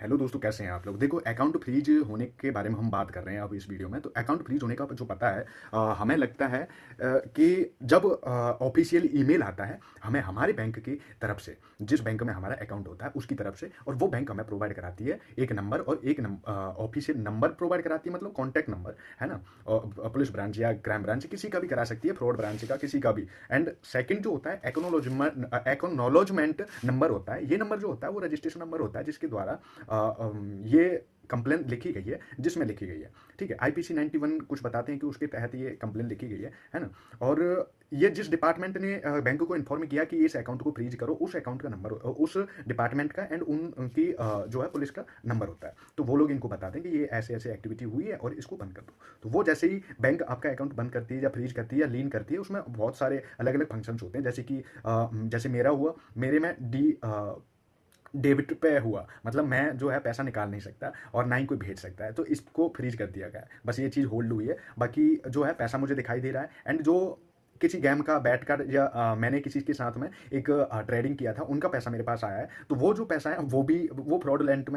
Hello दोस्तों, कैसे हैं आप लोग। देखो, अकाउंट फ्रीज होने के बारे में हम बात कर रहे हैं अब इस वीडियो में। तो अकाउंट फ्रीज होने का जो पता है, हमें लगता है कि जब ऑफिशियल ईमेल आता है हमें हमारे बैंक की तरफ से, जिस बैंक में हमारा अकाउंट होता है उसकी तरफ से, और वो बैंक हमें प्रोवाइड कराती है एक नंबर, और एक ऑफिशियल नंबर प्रोवाइड कराती है, मतलब कॉन्टैक्ट नंबर, है ना। और पुलिस ब्रांच या क्राइम ब्रांच किसी का भी करा सकती है, फ्रॉड ब्रांच का किसी का भी। एंड सेकंड जो होता है एक्नोलॉजमेंट नंबर होता है। ये नंबर जो होता है वो रजिस्ट्रेशन नंबर होता है, जिसके द्वारा ये कंप्लेन लिखी गई है, जिसमें लिखी गई है। ठीक है, आईपीसी 91 कुछ बताते हैं कि उसके तहत ये कंप्लेन लिखी गई है ना। और ये जिस डिपार्टमेंट ने बैंक को इन्फॉर्म किया कि इस अकाउंट को फ्रीज करो, उस अकाउंट का नंबर, उस डिपार्टमेंट का एंड उनकी जो है पुलिस का नंबर होता है। तो वो लोग इनको बताते हैं कि ये ऐसे ऐसे एक्टिविटी हुई है और इसको बंद कर दो। तो वो जैसे ही बैंक आपका अकाउंट बंद करती है या फ्रीज करती है या लीन करती है, उसमें बहुत सारे अलग अलग फंक्शन होते हैं। जैसे कि जैसे मेरा हुआ, मेरे में डेबिट पे हुआ, मतलब मैं जो है पैसा निकाल नहीं सकता और ना ही कोई भेज सकता है, तो इसको फ्रीज कर दिया गया है। बस ये चीज़ होल्ड हुई है, बाकी जो है पैसा मुझे दिखाई दे रहा है। एंड जो किसी गेम का बैठ कर या मैंने किसी के साथ में एक ट्रेडिंग किया था, उनका पैसा मेरे पास आया है। तो वो जो पैसा है वो फ्रॉडमेंट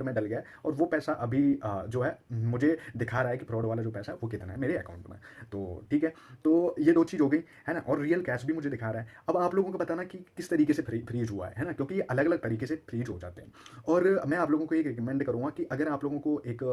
में डल गया है, और वो पैसा अभी जो है मुझे दिखा रहा है कि फ्रॉड वाला जो पैसा है वो कितना है मेरे अकाउंट में। तो ठीक है, तो ये दो चीज़ हो गई, है ना। और रियल कैश भी मुझे दिखा रहा है। अब आप लोगों को बताना कि किस तरीके से फ्रीज हुआ है ना, क्योंकि ये अलग अलग तरीके से फ्रीज हो जाते हैं। और मैं आप लोगों को एक रिकमेंड करूंगा कि अगर आप लोगों को एक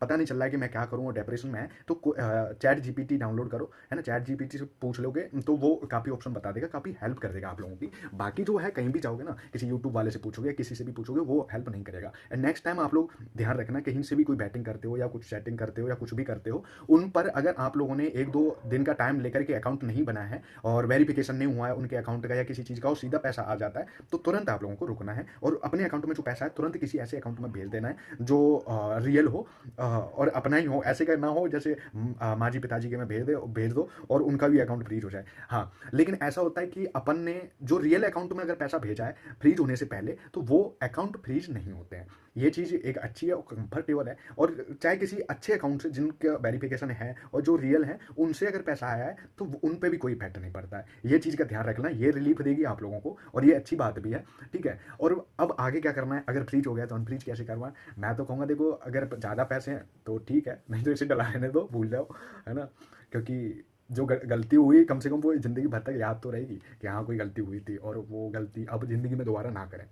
पता नहीं चल रहा है कि मैं क्या करूँ और डिप्रेशन में है, तो चैट जीपीटी डाउनलोड करो, है ना। चैट जीपीटी से पूछ लोगे तो वो काफ़ी ऑप्शन बता देगा, काफ़ी हेल्प कर देगा आप लोगों की। बाकी जो है कहीं भी जाओगे ना, किसी यूट्यूब वाले से पूछोगे, किसी से भी पूछोगे, वो हेल्प नहीं करेगा। एंड नेक्स्ट टाइम आप लोग ध्यान रखना, कहीं से भी कोई बैटिंग करते हो या कुछ चैटिंग करते हो या कुछ भी करते हो, उन पर अगर आप लोगों ने एक दो दिन का टाइम लेकर के अकाउंट नहीं बनाया है और वेरिफिकेशन नहीं हुआ है उनके अकाउंट का या किसी चीज़ का, और सीधा पैसा आ जाता है, तो तुरंत आप लोगों को रुकना है और अपने अकाउंट में जो पैसा है तुरंत किसी ऐसे अकाउंट में भेज देना है जो रियल हो, और अपना ही हो। ऐसे का ना हो जैसे माँ जी पिताजी के में भेज दो और उनका भी अकाउंट फ्रीज हो जाए। हाँ, लेकिन ऐसा होता है कि अपन ने जो रियल अकाउंट में अगर पैसा भेजा है फ्रीज होने से पहले, तो वो अकाउंट फ्रीज नहीं होते हैं। ये चीज़ एक अच्छी है और कंफर्टेबल है। और चाहे किसी अच्छे अकाउंट से जिनका वेरिफिकेशन है और जो रियल है, उनसे अगर पैसा आया है तो उन पे भी कोई इफेक्ट नहीं पड़ता है। ये चीज़ का ध्यान रखना, ये रिलीफ देगी आप लोगों को और ये अच्छी बात भी है। ठीक है, और अब आगे क्या करना है, अगर फ्रीज हो गया तो अनफ्रीज कैसे करना है। मैं तो कहूँगा, देखो, अगर ज़्यादा पैसे हैं तो ठीक है, नहीं तो इसे डला रहने दो, भूल जाओ, है ना। क्योंकि जो गलती हुई, कम से कम वो ज़िंदगी भर तक याद तो रहेगी कि हाँ कोई गलती हुई थी, और वो गलती अब ज़िंदगी में दोबारा ना करें।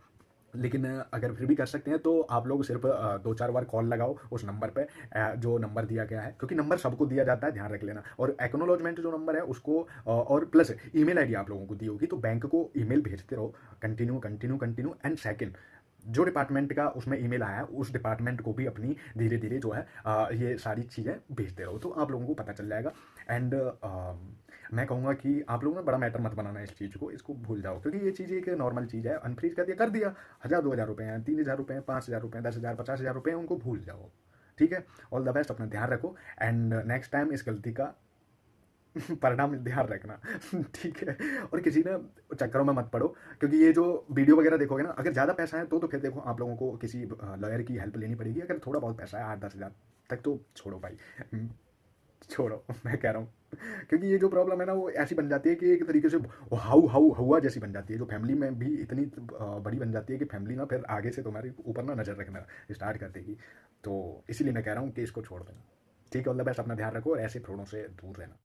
लेकिन अगर फिर भी कर सकते हैं तो आप लोग सिर्फ दो चार बार कॉल लगाओ उस नंबर पे, जो नंबर दिया गया है, क्योंकि नंबर सबको दिया जाता है, ध्यान रख लेना। और एक्नोलॉजमेंट जो नंबर है उसको और प्लस ईमेल आईडी आप लोगों को दी होगी, तो बैंक को ईमेल भेजते रहो, continue continue continue. And second, जो डिपार्टमेंट का उसमें ईमेल आया है उस डिपार्टमेंट को भी अपनी धीरे धीरे जो है ये सारी चीज़ें भेजते रहो, तो आप लोगों को पता चल जाएगा। एंड मैं कहूँगा कि आप लोग ना बड़ा मैटर मत बनाना इस चीज़ को, इसको भूल जाओ, क्योंकि ये चीज़ एक नॉर्मल चीज़ है। अनफ्रीज कर दिया, 1,000 2,000 रुपये हैं, 3,000 रुपये हैं, 5,000 रुपये हैं, 10,000 50,000 रुपये हैं, उनको भूल जाओ। ठीक है, ऑल द बेस्ट, अपना ध्यान रखो। एंड नेक्स्ट टाइम इस गलती का परिणाम ध्यान रखना। ठीक है, और किसी ना चक्करों में मत पड़ो, क्योंकि ये जो वीडियो वगैरह देखोगे ना, अगर ज़्यादा पैसा है तो फिर देखो आप लोगों को किसी लॉयर की हेल्प लेनी पड़ेगी। अगर थोड़ा बहुत पैसा है, 8-10 हज़ार तक, तो छोड़ो भाई। छोड़ो, मैं कह रहा हूँ, क्योंकि ये जो प्रॉब्लम है ना वो ऐसी बन जाती है कि एक तरीके से हाउ हाउ हुआ जैसी बन जाती है, जो फैमिली में भी इतनी बड़ी बन जाती है कि फैमिली ना फिर आगे से तुम्हारे ऊपर ना नज़र रखना स्टार्ट कर देगी। तो इसीलिए मैं कह रहा हूँ कि इसको छोड़ देना। ठीक है, ऑल द बेस्ट, अपना ध्यान रखो और ऐसे फ्रॉडों से दूर रहना।